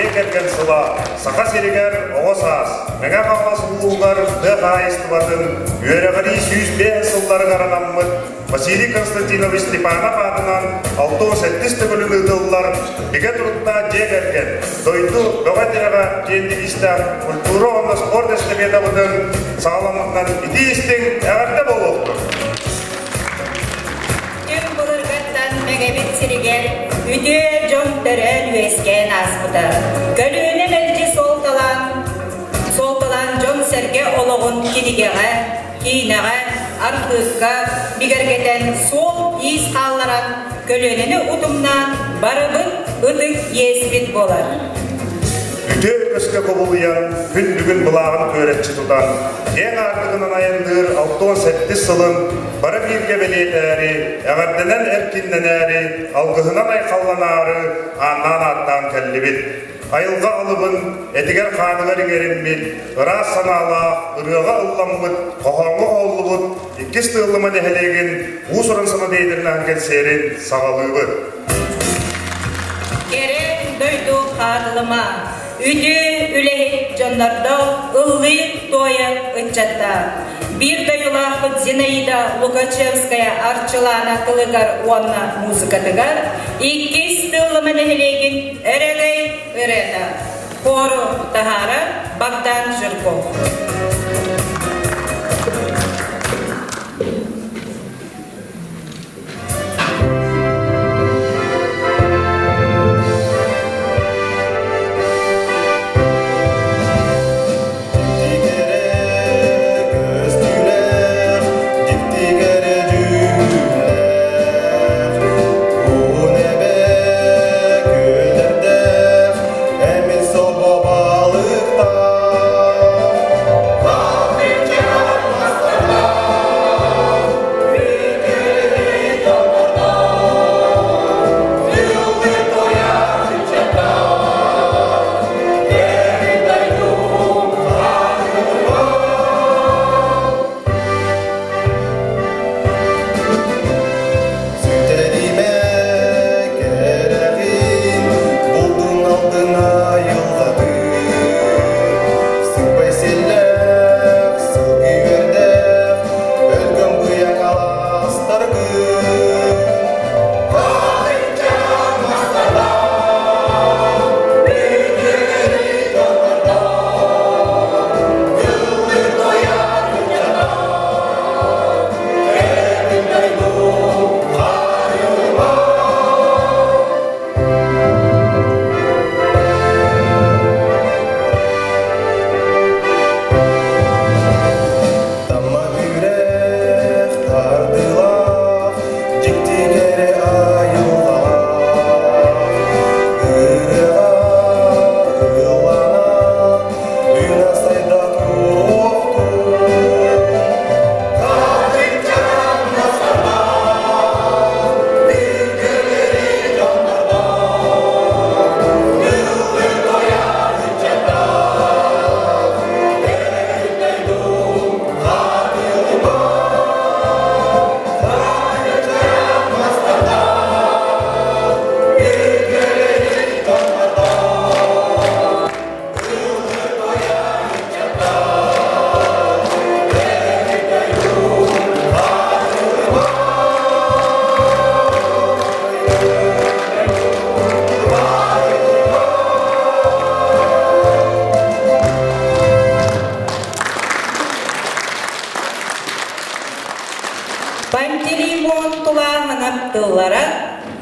жекерген сыла, сақа серегер оғысас. Мәңә қалмас ұлғар дық айыстыбатын, үйеріғыри 105 сыллары қаранаммыд, Василий Константинович Степанов адынан 6-7 түгілі ұдылылар беге тұрытта жекерген. Дойду доға тереға жендігістен культура онда спорт әстебеді бұдың сағаламықтан иді істің әғарда болуқтыр. Түн бұлырғаттан мәгәбет серегер үді жоңтыры үлескен аспыды. Көліне мәлді солталан жоң сәрге олығын кедігеға, кейінеға, артыққа бігергетен сол ес қалларан көлінені ұтымнан барыбын ұтық еспет болар. Үте өске көбілуян күн бүгін бұлағын көретші тұтан. Ең артығынан айындыр 6-7 сылын бары бірге белет әрі, әғарденен әркінден әрі, алғығынан айқаллан ары, аннан аттан кәллебет. Айылға алыбын, әтігер қанығар еңерінмел, ұрас санала, ұрыға ұлламбыд, қоғаңғы қолыбыд, еккес тұғылымын әхелеген, ұсырын сыны дейдірінен кәлсерін сағалығы. Керен дөйді қанылыма, үді үләйт жонларда ұллық тойы ұтчатта. Bir dayılaqı Zinaida Lukachevskaya arçılana kılıgar onna muzikatıgar, iki stılımı nehilegin eregay ıreda. Koru tahara Bagdan Zhirkov.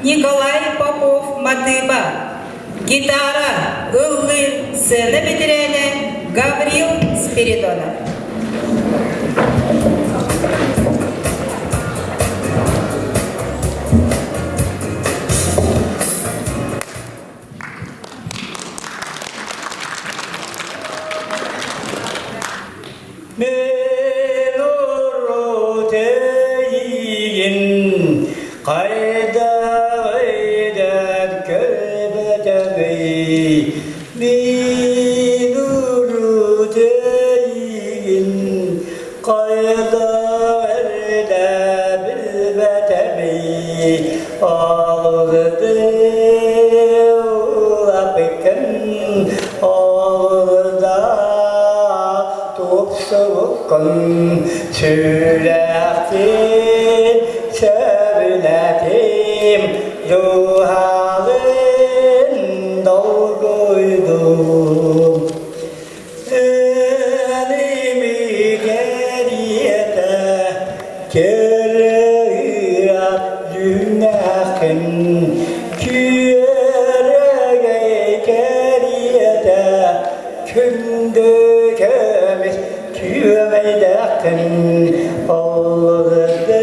Николай Попов Матыба. Гитара, ыллы, сцена бетерене Гаврил Спиридонов. soğukun sürekli söyledim ruh halin dolguydum elimi geriyete kereye dünyakin küyereye geriyete kündü kömür küyemeydekin olurdu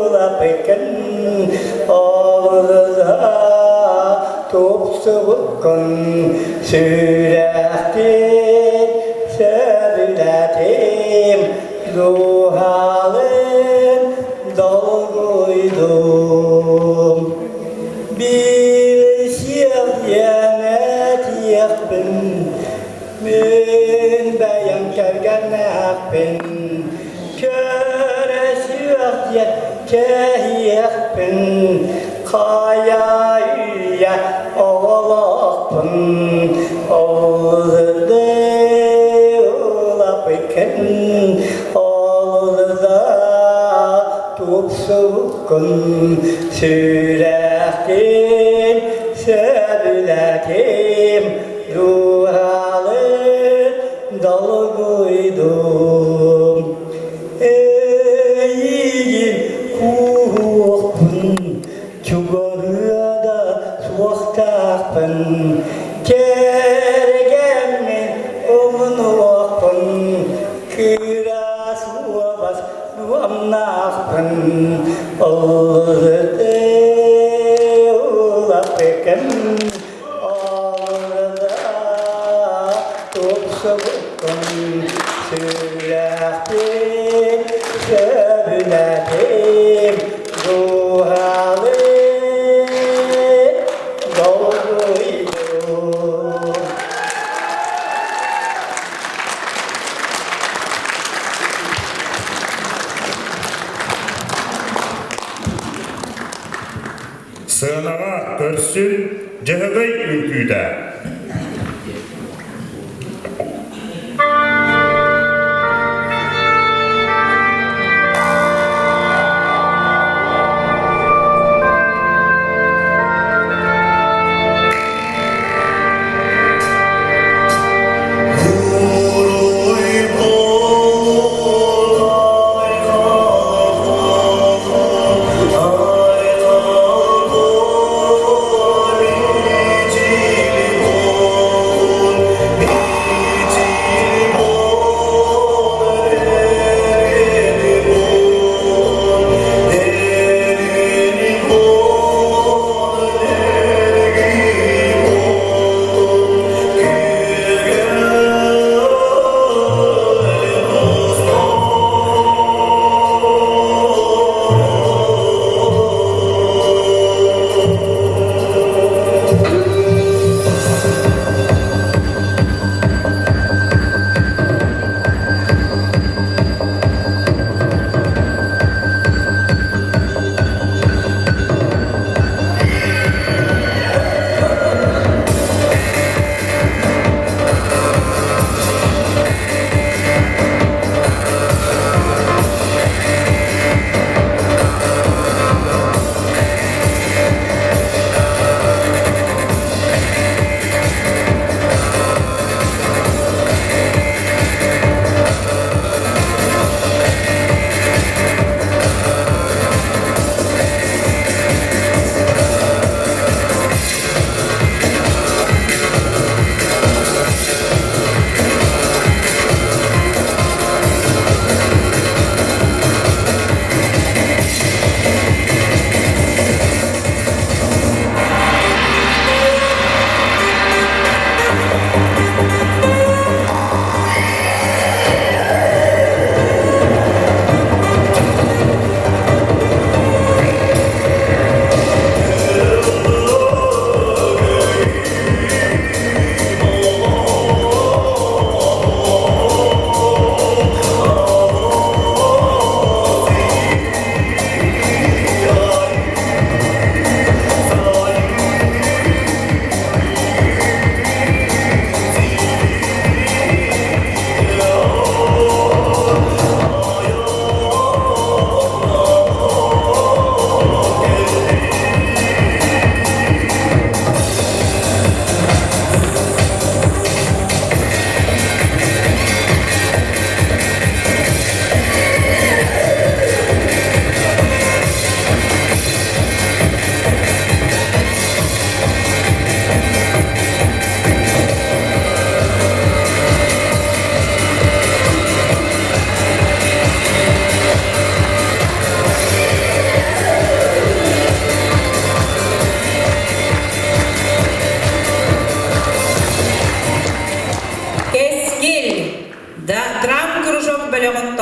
ulapikin olurdu topsukun sürekli söyledim ruh halin dolguydum bir şiyanet yakbın min bayan kergen akbın köre şiyat kehiyakbın kaya üye oğlakbın olurdu ulapikin olurdu topsukun sürekli söyledim ruh halin dolguydum eğil kuhukun çugarıda suaktakpın kergemin omunukpın kıra suabas duamnakpın olurdu ulapikin olurdu topsukun sürekli söyledim ruh halin dolguydum Sığınağa görsün cehvey ülküde. Oh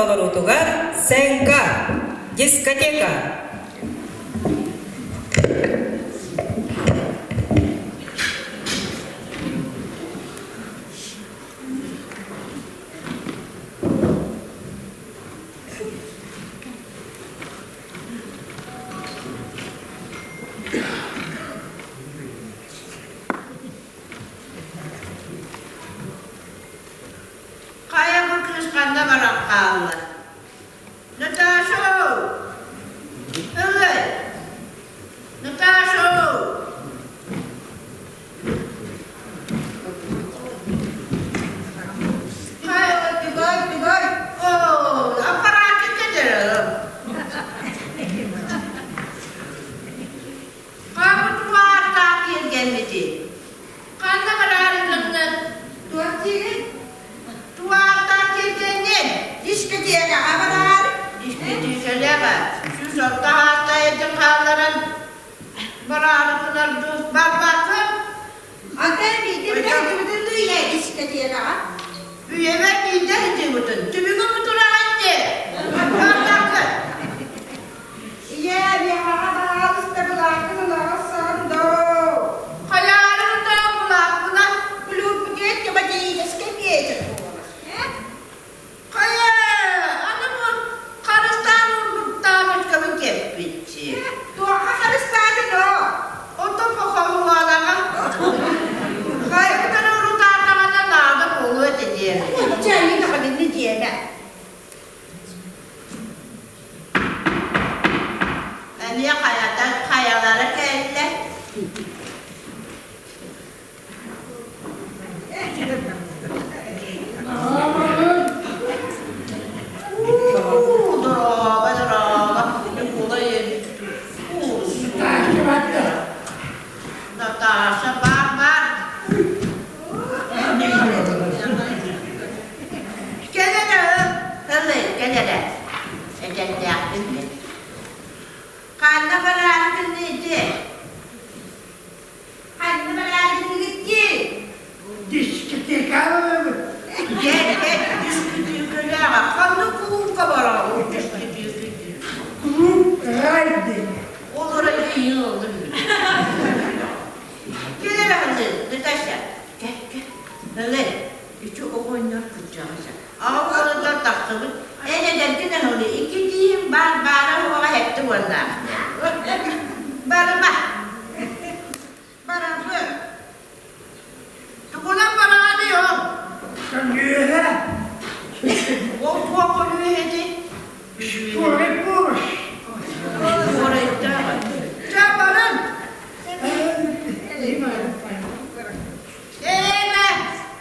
толоруутугар сенга дискотека. Kaya bu kırışkanda varan kaldı. Natasha! Evet. Natasha! Kaya tigay. Oh, aparatı kederim. Kamu tuvar takir gelmedi. Kanda kararınızı tuvatiri. Tuvalda kirlendim. Diskoteka haber. Diskotekelere. Şu sokta hasta edin havların. Bararıklar düz bakın. Anten bir de bir de yine diskoteka. Üyemek bir de hıcımıdın. Tümünü mutlu etti. Bakın. Ya bir hava istebilakını nasıldı? Hayalımda kulakına. Kulüp git ki bacı diskoteka. Kaya. Adamı karıstan vurduktan başka bir kepçi. Doğa Hristiyan'ın o. O da bakalım adama. Kaya bir tane onu tartamadan lazım oluyor dedi. Canım da kadın ne diyene? Niye kayalara kelle? Drama. Kolay. Natasha var. Gel. Kanda kararı neydi? Anne ben gitti. Diskoteka mı? Gel. Diskoteke bak. Kanda kuğu var. Grup raydı. Olur iyi olur. Gel hadi. Natasha. Gel. Öyle. İçi o oynar kucağıca. Ağlarında taktım. Neden onu iki diyeyim bana o hepti ondan. Bana. Bana diyor. Sen yürü. O konuyu hedi. Tuvalet boş. Oraya da. Çabarın.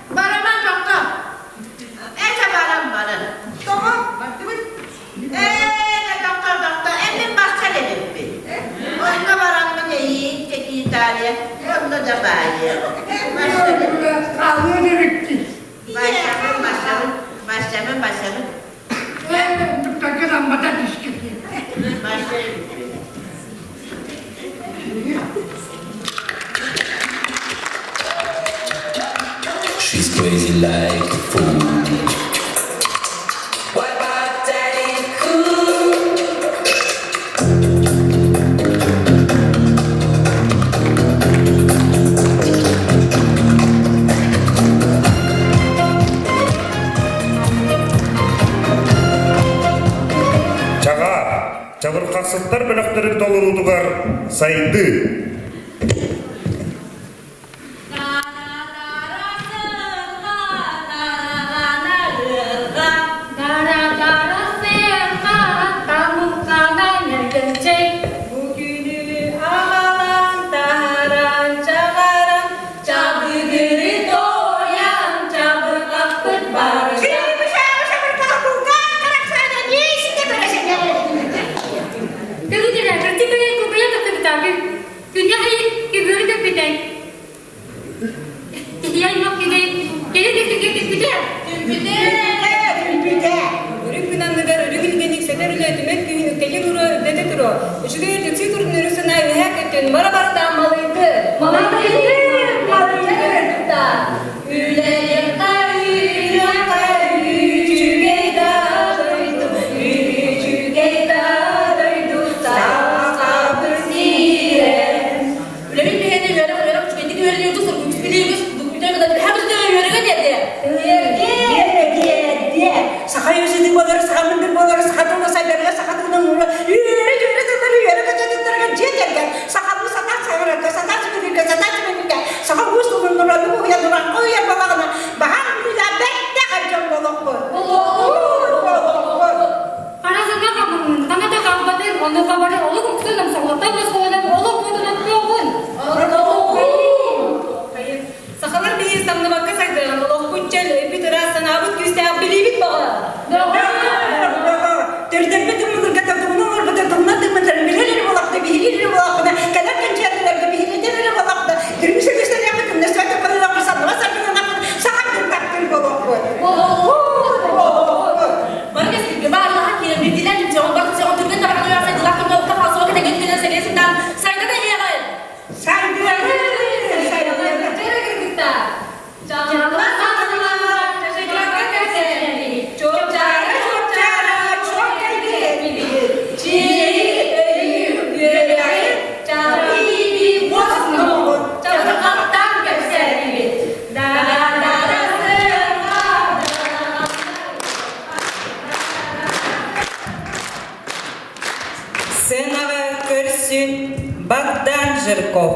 Barama doktor. Barın. Tamam. Baktım. Doktor. Emin bahçe dedim. Oyunda baran mı değil, tek İtalya. Onda da bağlı. Kahve de bitti. Başlamın. Mutlaka bana diskoteka. Başlayın. She's crazy like a fool. What about Daddy Cool? Çabır kasıtlar bölükleri dolurudugar saydı. Bugünü ağalan taharan çağıran çabıgırı doyan çabı kapıt barışan. Örük binanlıgar örügül genik seter üle ödümek gibi nüktelik uru ödede turu. Üçüge yürtüksü turun ürüsüne ühek ettin. Marabardan malıydı. Malıydı. Üle yakar, üçüge dağılıydı. Biliriz, bu bir tane kadar hepsi de yörüge dedi. Sahay özüdük oları, sahamındır oları, sahatınla saylarla, sahatınla nurla, yürü, satatırga, cetergen, sahatlı satat sayarga, satat süpürge, sahat usulun nurla, bu uyandıran, o yer balağına, bahar billah, bekle kaçan balak bu. Karasında kapının, tanıda kapatın, onu kabarı, onu kumsalım, sağlıkta basmadan, onu koyduğunu koyun. Hayır, sakalar bir insanla bakka saydıran, onu kutçel, bir tıra sanabıt küste, bilibit bağa. Tertembet umur kata tumur kata tumna temen bilir balakta bilir balakta kadar kencerler bilir temen balakta dirmiş göster yaptım ne söyle para fırsat var sakın sakat takdir balak. Mereka sih Allah kira bidilan di Jawa Barat saya untuk kita bakal rasa jelek kalau kita masuk kita gitu dengan saya sedang saya kata iya kan saya kita jangan Сценага көрсүн Богдан Жирков,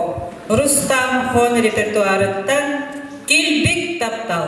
Рустам хон репертуарыттан Келбек Таптал.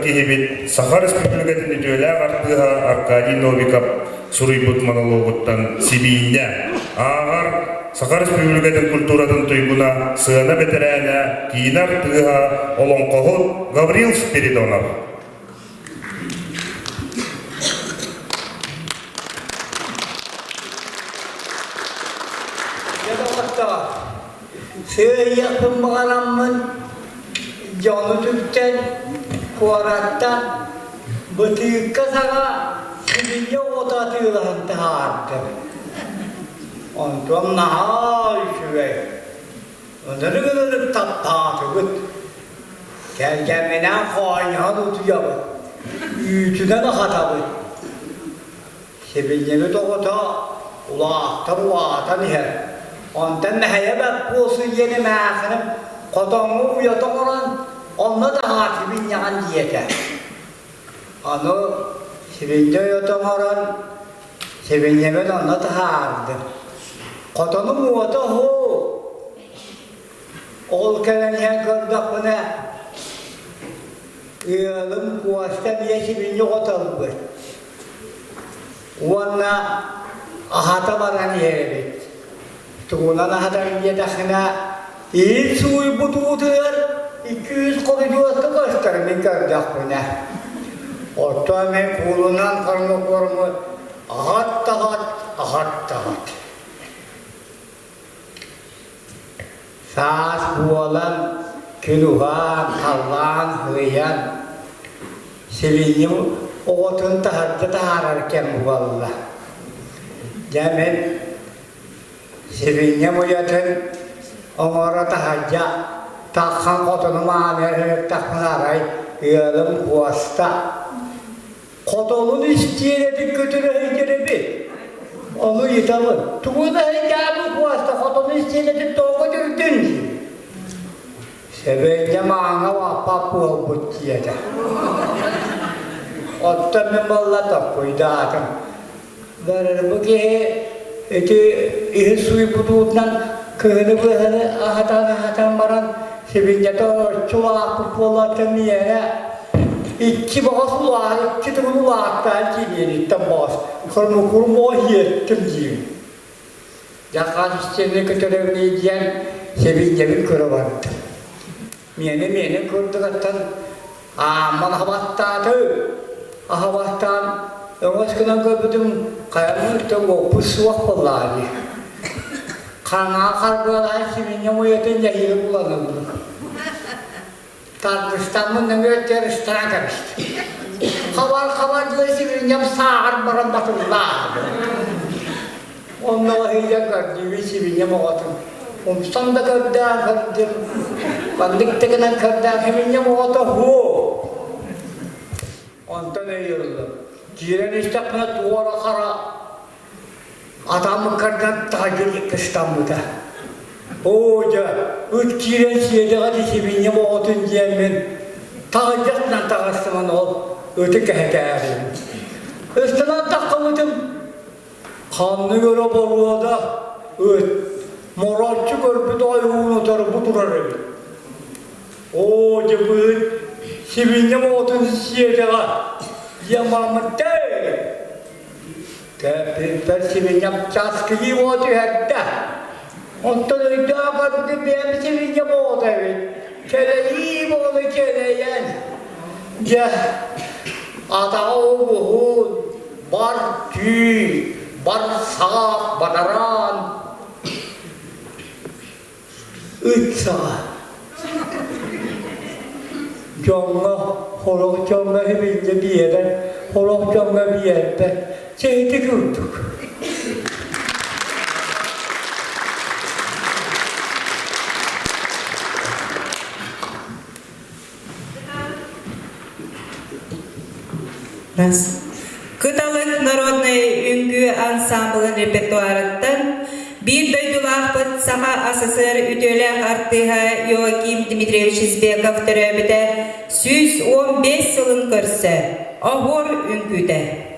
kihibit Saha Respublika'nın ötüyle artığı Arkadiy Novikov suruybut monologuttan Sibinne ağır Saha Respublika'nın kulturadın tuyguna sığına beterene kiyin artığı Olonkohut Gavril Spiridonov. Hatta söyle yapın bağlamın canı tüpten kuarattan bıtıkka sana sizinle otatıyorlar tahardı. Ondan nahal şüve. Onları gönülüp taptatı gıt. Gelgemenen kaynağı tutuyor. Yüzüne de hatabı. Sebenyemi doğuta ulağatan her. Ondan neheye bak olsun yeni mağınım. Kodanlı uyatan olan onunla da hatibin yan diyete. Onu sebenyemi uyatan olan sebenyemi onunla da hardı. Kodanı muğata ho. Ol keleniye gördük buna. Iyalım kuvasta diye sebenyemi kotalım bu. Ona ahata baran yere bit. Tuğunan ahatan yedakına il suyu butuğutur 200 koridorda gösterimi gördük buna. Orta men kulunan karnı kormu ahat tahat. Saat bu olan kiluhan, kallan, hıyan. Sevinim oğutun tahatta tahararken bu Allah. Cemin sevinim uyatın onlara tahacca takhan kotunu mağamerlik takmaray yalım kuasta. Kotolun isteyerek götürü heykerebi. Onu yitalım. Tuğda heykerebi kuasta kotolun isteyerek doğu götürdün. Sebeğince mağana vapap bu butçiyede. Otta memalla takkuydu adam. Verir bu ki eti suyu buduğundan köyünü böyle ahatan baran sebince de çuvağı kupolatın yere iki bağız ulağı, iki tüm ulağı belki yeritten bağız. Kırmı kurmu o yettim diyeyim. Yakan işçiğine götürevni diyen sebince bir kırı vardı. Meni kırdıktan aman havattadı. Ahavahtan öngöskünen köpüdüm kayanlıkta kopus vakpıllari. Kana kargılar siminye muyetin yayını kullanıldı. Tarkıstan'ın nömür teristana karıştı. Kavar diye siminye sağır baran batırlar. Onunla heyden gördüğü siminye muğatın. Umsanda gördüğün gördüm. Bandiktekinen gördüğün heminye muğatı hu. Ondan eğirildi. Giren istakına duvara kara adamı kardan tacir İstanbul'da. Oca, üç giren siyede hadi sevinye muğatın diyemin tacirle tağıstımın ol, öteki hekayem. Üstüne takamadım. Kanlı göre boruada, moratçı körpüde ayuğunu tarafı durarım. Oca bu sevinye muğatın siyede Yamamın değil. Kepir sevinye çaskıyı oldu hatta. Ondan öyle ağabeyim benim sevinye oldu evet. Keleği oldu keleğen. Ya adağı buhun, bar tüy, bar saat, banaran. 3 saat. Canlı, horok canlı hepince bir yere, horok canlı bir yerde şeydi gördük. Раз. Кыталык народный үңгү ансамблын репертуарыттан bir doydulaqpıt Saha СССР ütölək artıha Yoakim Dmitrievich Izbekov töröbüde 115 yılın körse ahor üngüde.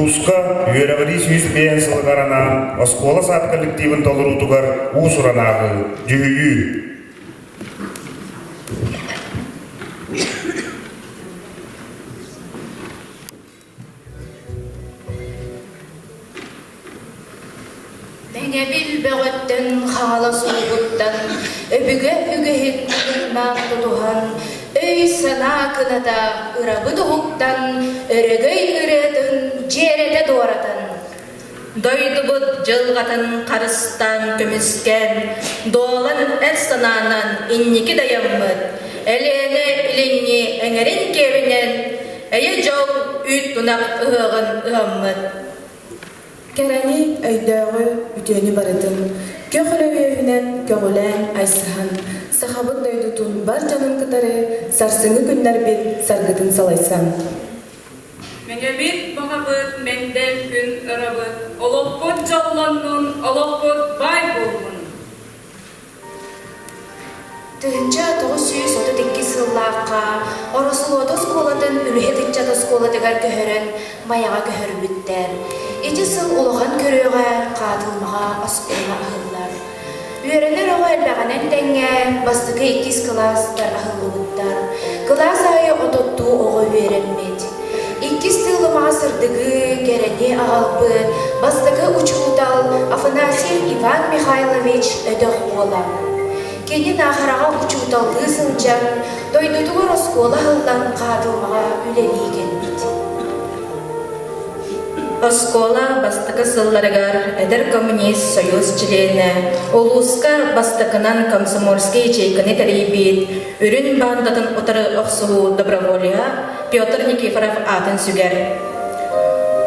Улуска үерагыри сүйіз бейін сылғаранан оскола саат коллективін толырутугар уусуранағы жүйі. Мәңе билбәғөттен хала суғыттан, өбігі үгіхеттің мәң тұтуған, өй сана кынада ұрабы тұғықтан, үрігей үретін жереті дуаратын. Дойды бұд жылғатын қарыстан көміскен, доғалан әр сананан иннекі даяммыд, әлені іленне әңерін кебінен, әйе жау үт тұнақ ұғын ұғаммыд. Кәрәни өйдөғы үтөні барытын, көғілі көғілән айсыхан, сахабын дөйдутун бар жанын кытары сарсыңы күннер бет саргытын салайсан. Мәңе бит бағабыт, мәндел күн ырабыт, олықпыт жалланның, олықпыт бай болмын. Тыынча 932 сыллаққа оросулоды сколадың үлхетікчаты сколадығар көхірін маяға көхір бүттер. Эти сыл улахан көрөөгө каатылмага осколга ахыллар. Үйренер ого элбегенен теңге бастыгы 2 класстар ахыллыбыттар. Класс айы ототтуу ого үйренмет. 2 тылымага сырдыгы керене агалбыт бастыгы учуутал Афанасьев Иван Михайлович өдөх ола. Кенин ахарага учууталды сылжан дойдутугар оскола ахылдан каатылмага үлелиген бит. Оскола бастықы сылларыгар әдір коммунист союз члене, Улуска бастықынан комсомольский чейкіні тәрейбет, үрін бандатын отары оқсуы доброволия Петр Никифоров атын сүгер.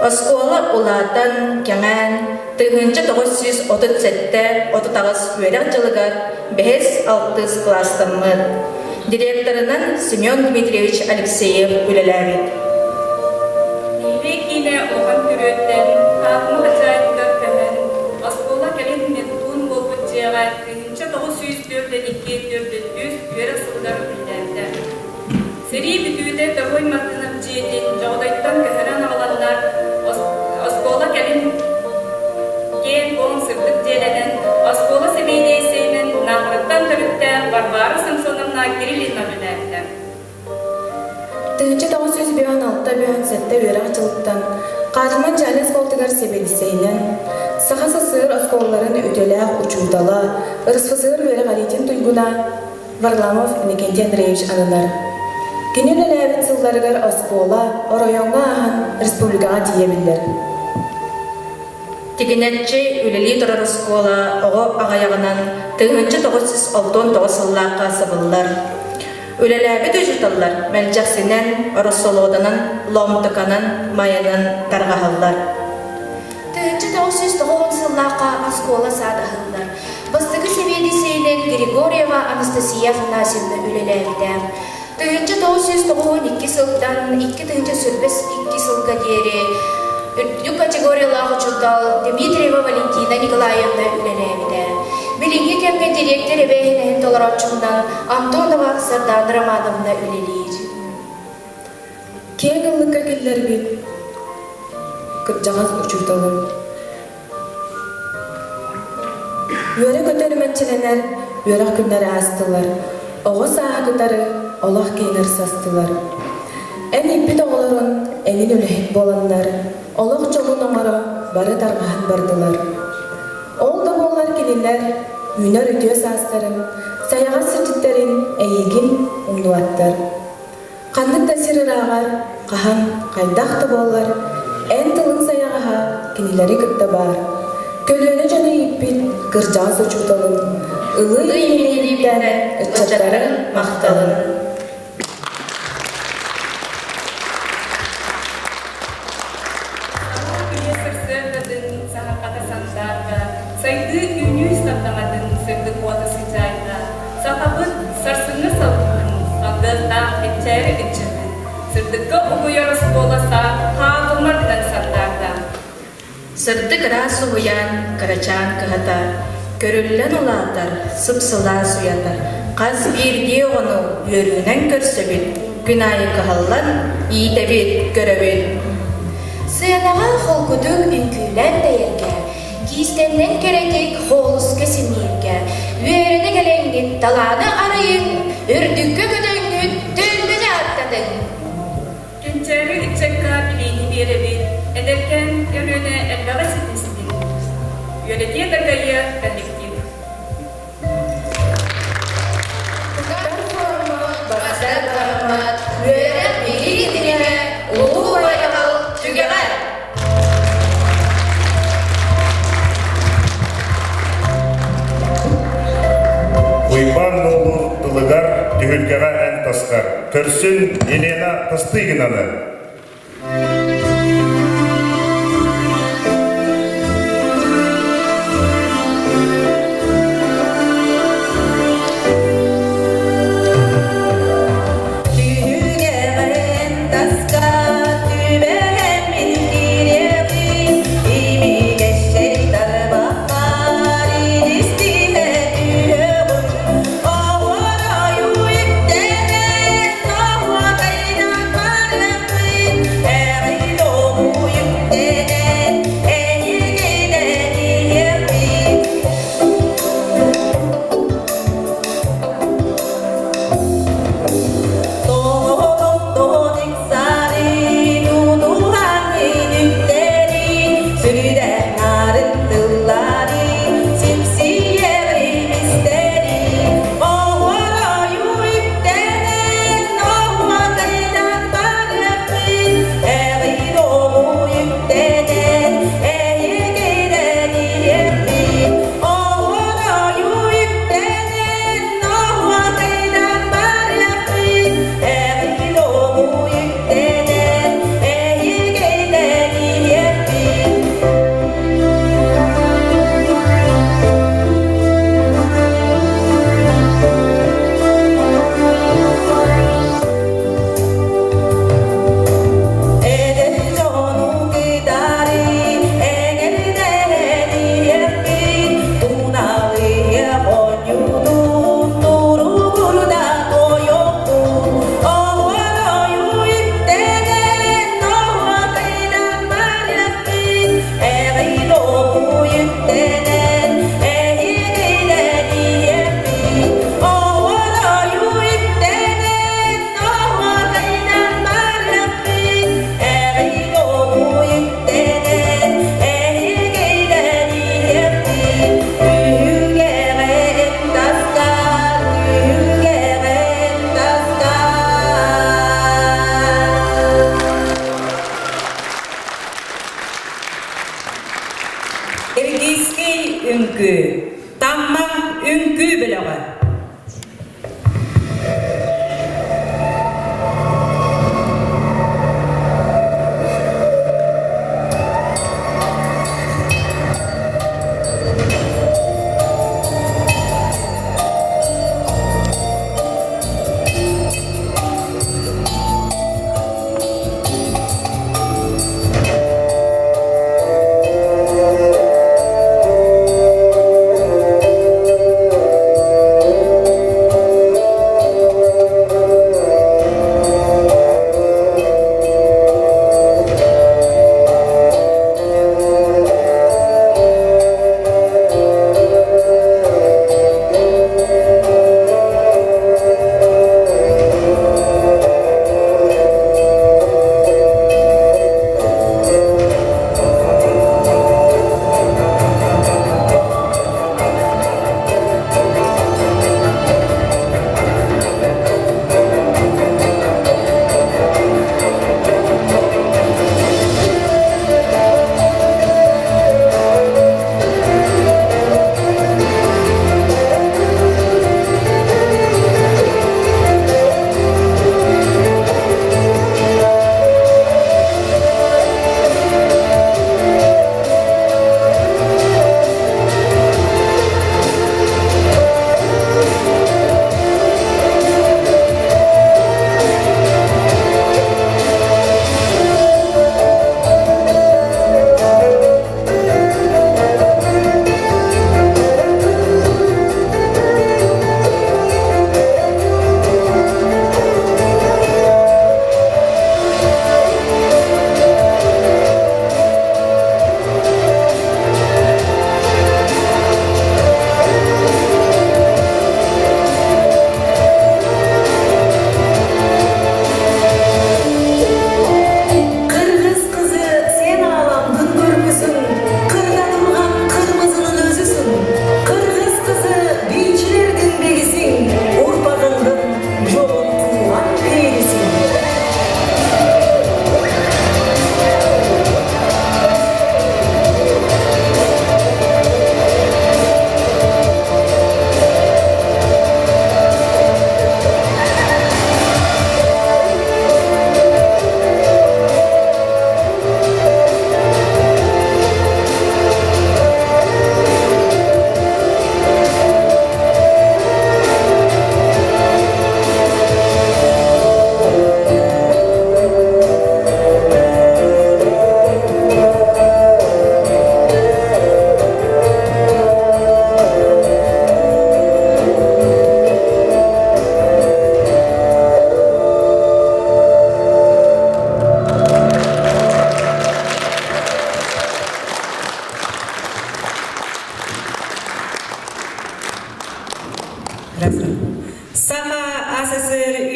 Оскола улатан кеңән 1937-39 үйерек жылығар 5-6 кластамыд. Директорынан Семен Дмитриевич Алексеев үлеләбет. Оған көрөттен, қағымы ғажайттар кәлін, Оскола кәлін мен туын болбыт жеға 1904-2-4-3 үйері сылдар білдерді. Сери бүтуді дағой мақтынып жетін жағдайттан кәхіран ағаландар Оскола кәлін кен оң сырдық желеден Оскола семейдейсейнің нағырыттан түрітті Барбара Самсоновна Кириллина білдерді. 1996-1997 үйерек жылыттан Қадыман жалес қолтығар себелісейнен, сақасы сығыр осколларын өтелі учудала, ұрысфы сығыр үйерек алитин тұйгуна Варламов Никентий Андреевич анылар. Кенел әләбет сылларығар оскола, оройонға ағын республикаға дейебілдер. Тегенетче үлелі тұрар оскола оғы ағаяғынан 1969 сыллаққа сыбыллар. Үлеләбі дөжіталлар, мәлжақсенен, оросолоданын, ломтықанын, майынын тарғағалар. 1990 сыллаққа оскола садағылар. Бастығы себедесейнен Григорьева Анастасия Афанасьевна үлеләбіді. 1992 сылдан 2025 сылға дері үттік категориялағы жұлдал Дмитриева Валентина Николаевна үлеләбіді. Билинги кемге директор эбэйнээн толорочундан Антонова Сардан Романовна үлелейр. Кегыллыкка келлер бит кыржағыз учурталым. Үйері көтөрүмәтчеленер, үйері күннері астылар. Оғы сағыдары олақ кейнер састылар. Ән иппит оғыларын әнін үләхет боландар. Олақ жолын оңары бары тарғахан бардылар. Ол да болар келелер, үйнер өтіе састарын, саяға сыртыттарын әйегін ұмнуаттар. Қандық тәсірір ағар, қахан қайдақты болар, ән тылың саяғаға кенелері күтті бар. Көлөні жаны иппит, кыржағыз ұчуталын, ұлы емелеріптен ұтчаттары мақталын. Сайды үнүй саптамадың сырдық уатысы жайда. Сақабын сарсыны салдың, сандықта әтчәрі үтчідің. Сырдыққа ұғыярыс боласа, қағылмардынан сардарда. Сырдық рас ұғыян, қарачан кығата, көрілін ұлатар, сыпсыла суятар. Қаз бірде оғыны өрінен көрсөбіт, күн айы кығаллан, ийтебет, көрөбет. Sığınağa holkuduk ünkülen değerge, giyistenden kerekek holus kesinirge, üerine gelengit talanı arayın, ürdükke gödöngüt, döndüne attadın. Tünçeri içecek kabiliğini verebilir. Ederken yönüne elbaba sitesidir. Yönetiye dakayı benliktir. Basar karamat, üere biri dinime, ulu bayakal tügemer. Уйбан olur ылыгар түһүлгәгә ән таскар. Көрсүн Елена Тастыгинаны.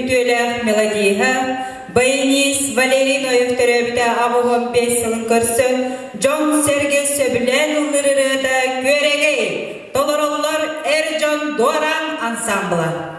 ütüelek melodiha, Baynis Valerin oyuktöröbüde abuğun 5 yılın kırsı, John Sergey Söbülen ıllırırı da göregey, Dolorollar Ercan Doğaran ansamblı.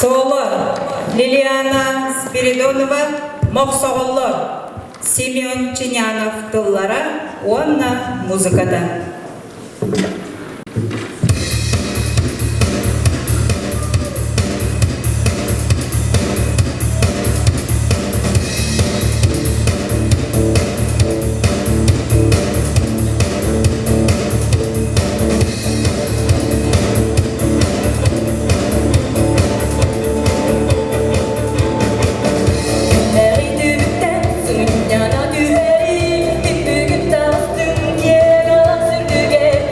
Соло Лилиана Спиридонова Моксоголло Семен Чинянов тыллара онна музыкада. Yana düheri, bir bugün tastım diye nasıl düge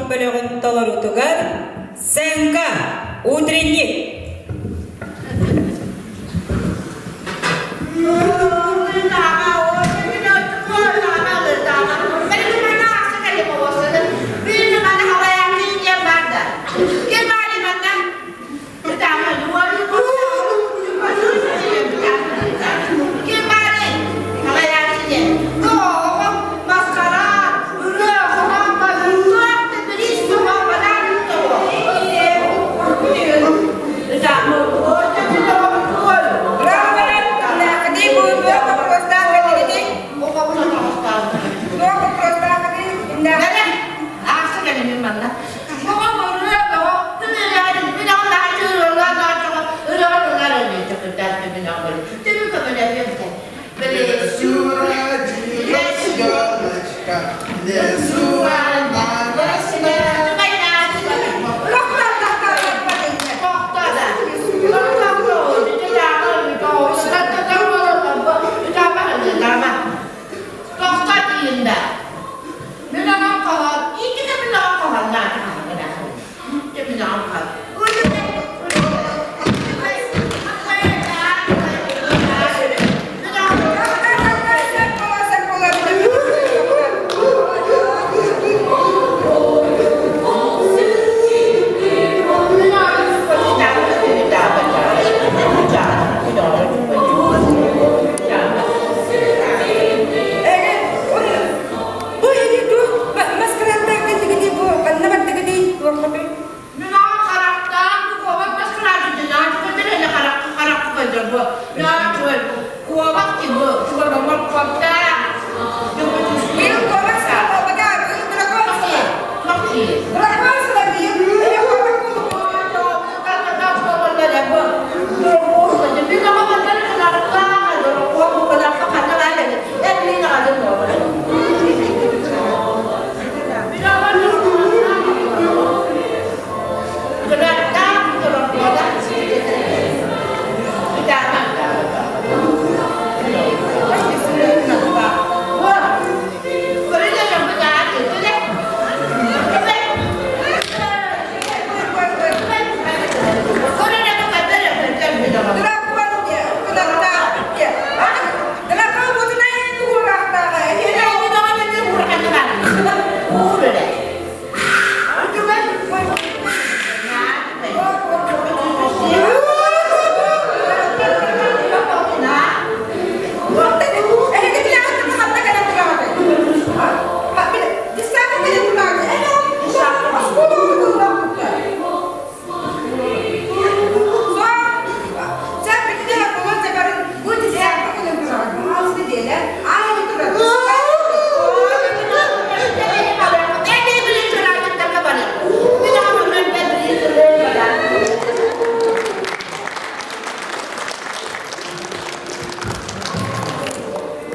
bölüğün doları tugar, senka, utrенник.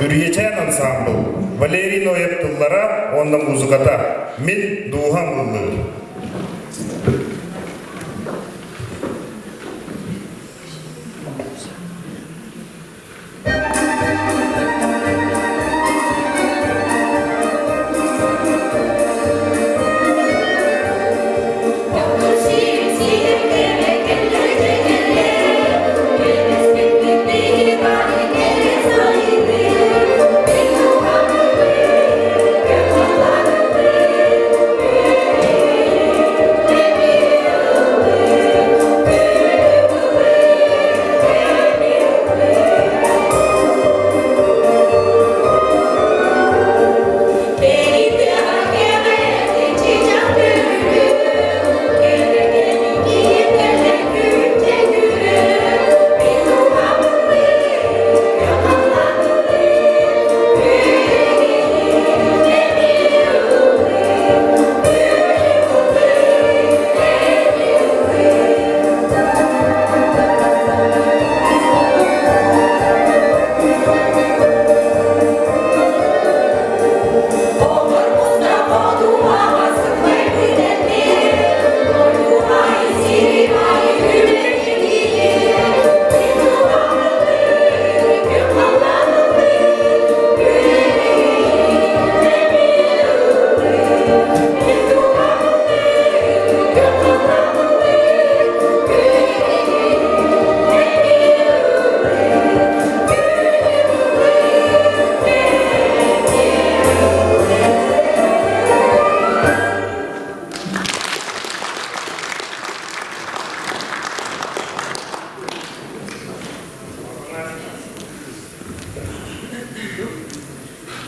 Hürriyetçen ansambl, Valeri Noyetullara, onda muzikata, Min Duhan Ullu. Thank you.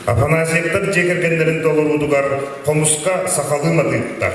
Афанасьевтар жекергендерин толорудугар комуска сахалымадыптар.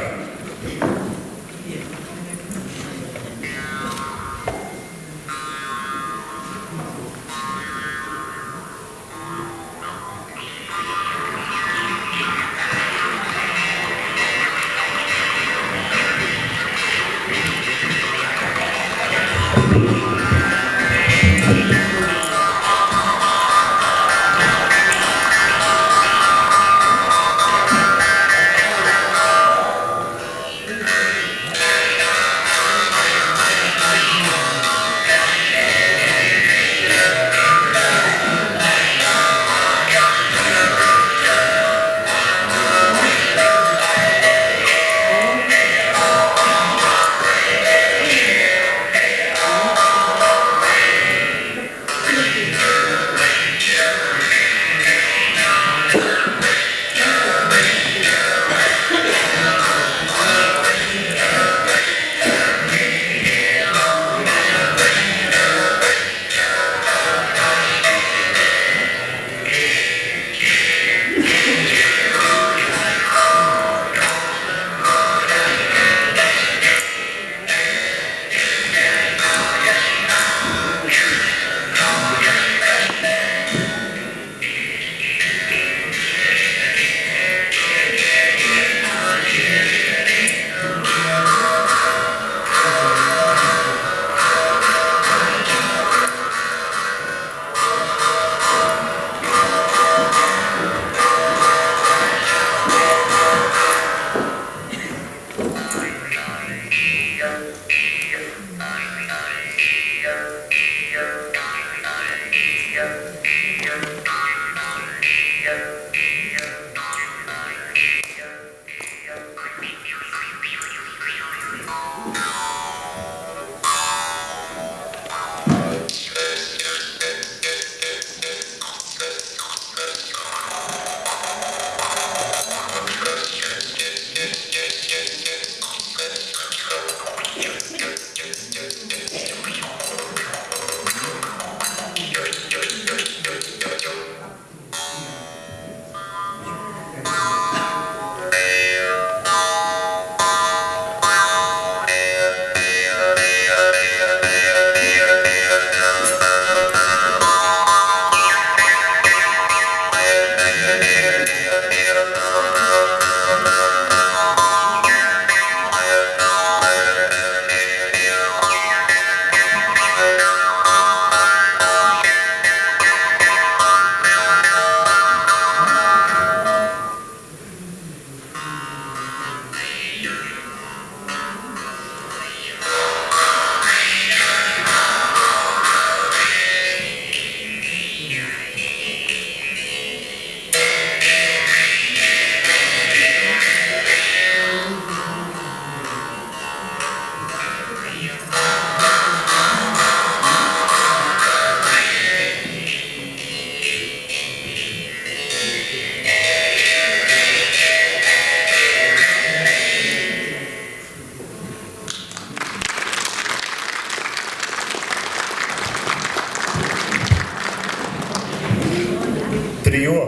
Трио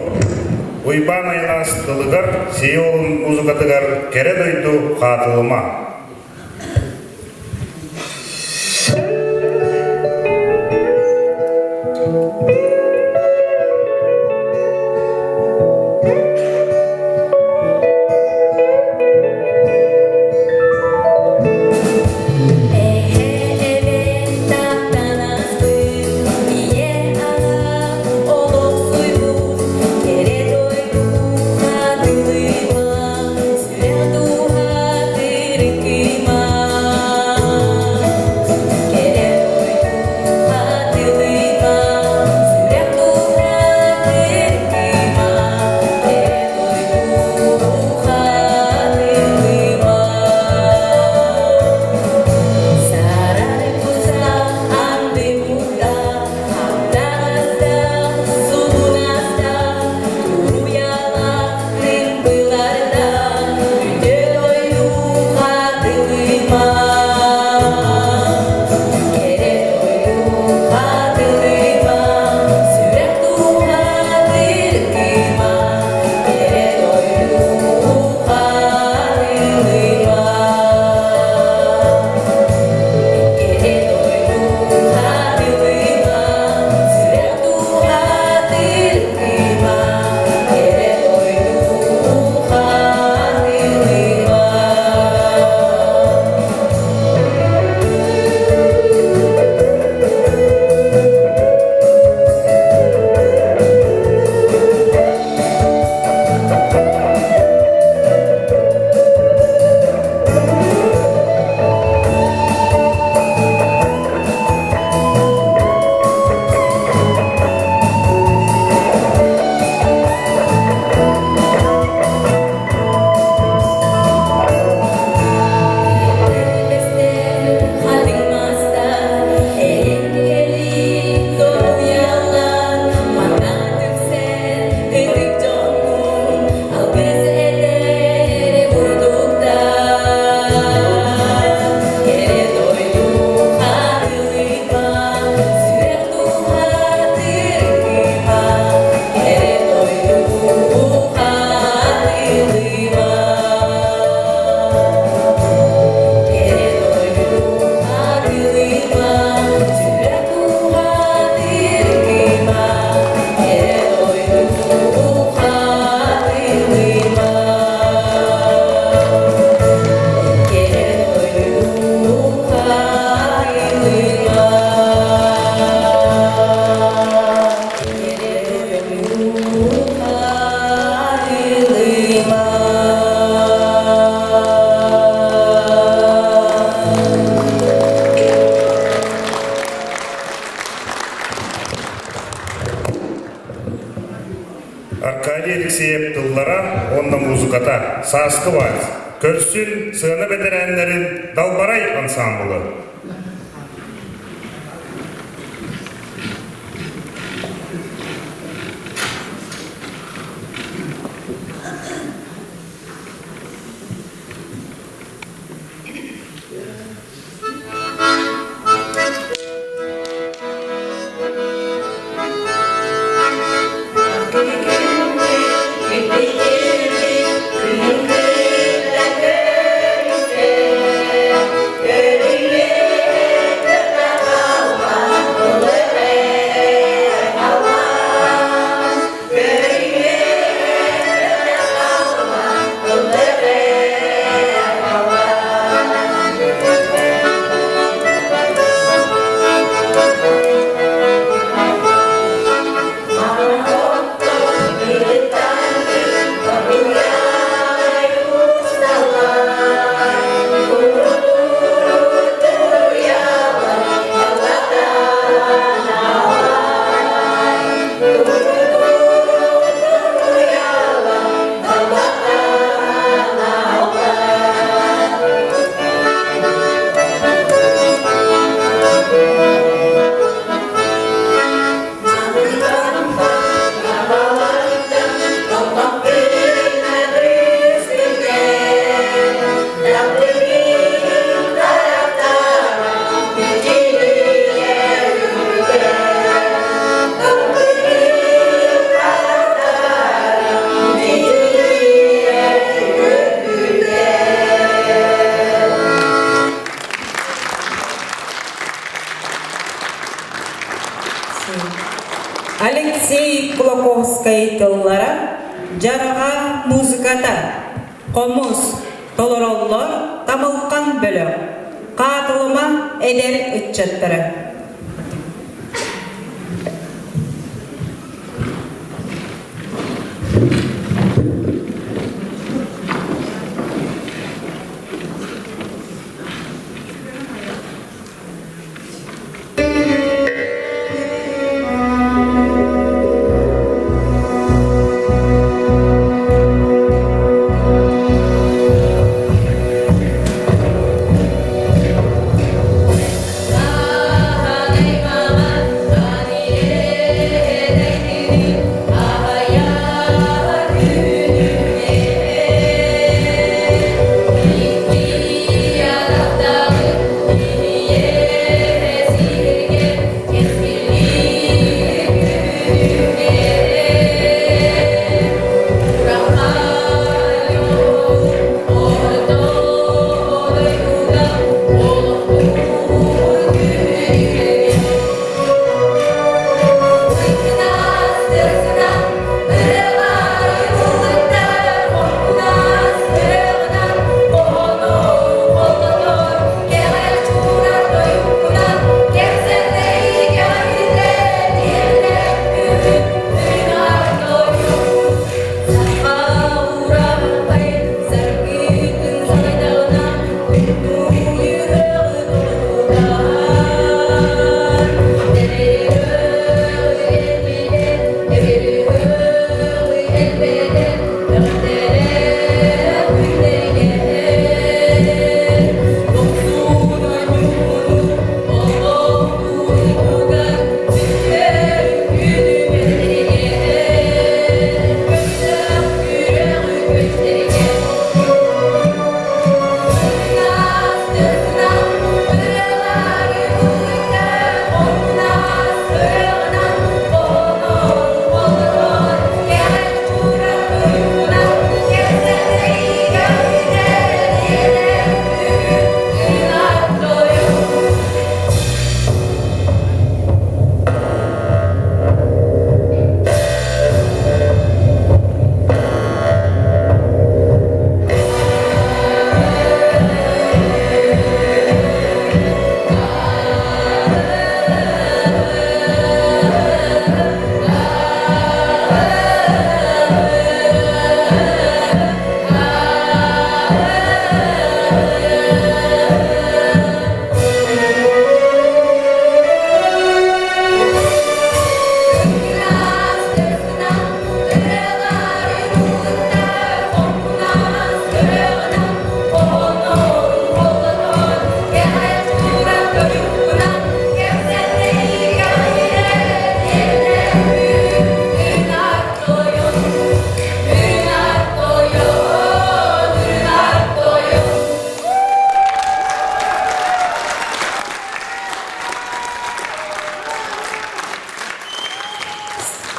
уйбан айнас дылыгар сейолун музыкатыгар кере дойду катылыма. Querer Аркадий Алексеев тыллара, онна музыката, саскы вальс. Көрсүн сыны бетерәннәрен Далбарай ансамблы. Алексей Кулаковский тыллара жарага музыката комуз толороллор тамылкан бөлө катылыма эдер үтчөттөрө. Ah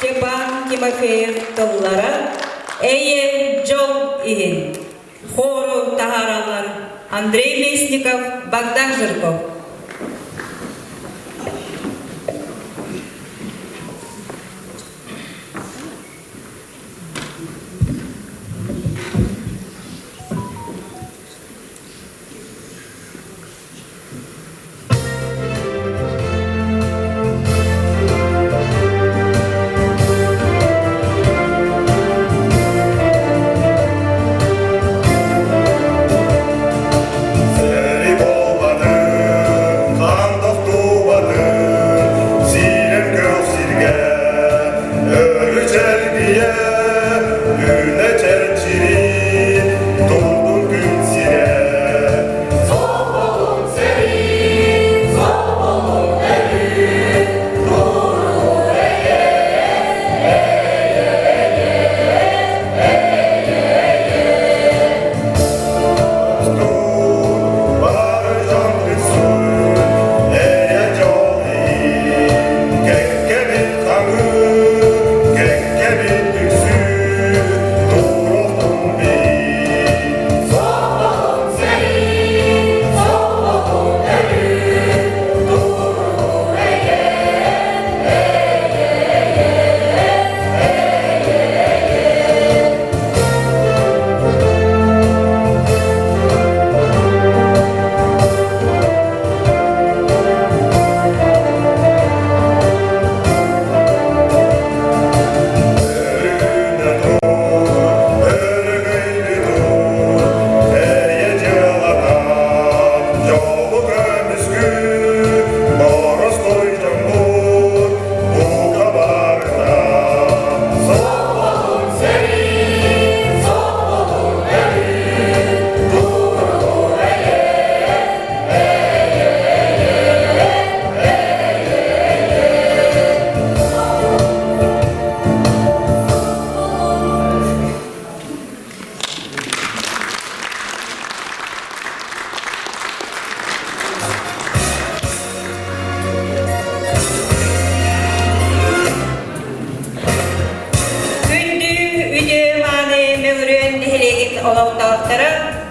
Степан Тимофеев тыллара, Эйе Жол иһин. Хору тахаралар Андрей Лесников, Богдан Жирков. Seri bolmadı, kandık tuğmadı, sinem göğsirge, ölü çelgiye, lüne çelçiri, durdun gün sire.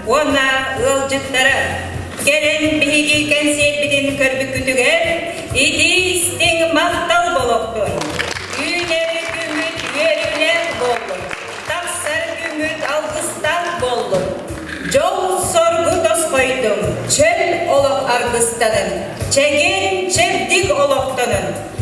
Ona ılcıtlara gelen bihigi kensi bidin körbü kütüger idi istin mahtal boloktun. Yüleri gümüt yerine bollun. Taksar gümüt algıstan bollun. Jol sorgu dos koydum. Çöl olok argıstanın. Çegen çepdik oloktanın.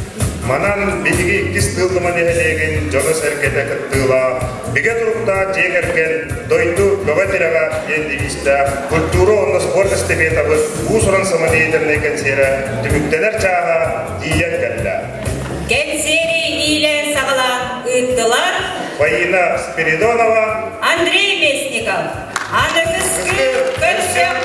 Манан битиги иккис тылдыма нехелеген жонос эркете кыттыла, биге турукта жегерген дойду бөгөтирага ендивиста культура онно спорт эстебетабы уусуран самадиетерне кенсера түмүктелер чаага ийен келла. Кенсери ийлен сағалан ыттылар Фаина Спиридонова, Андрей Лесников. Адыгыз көрсөк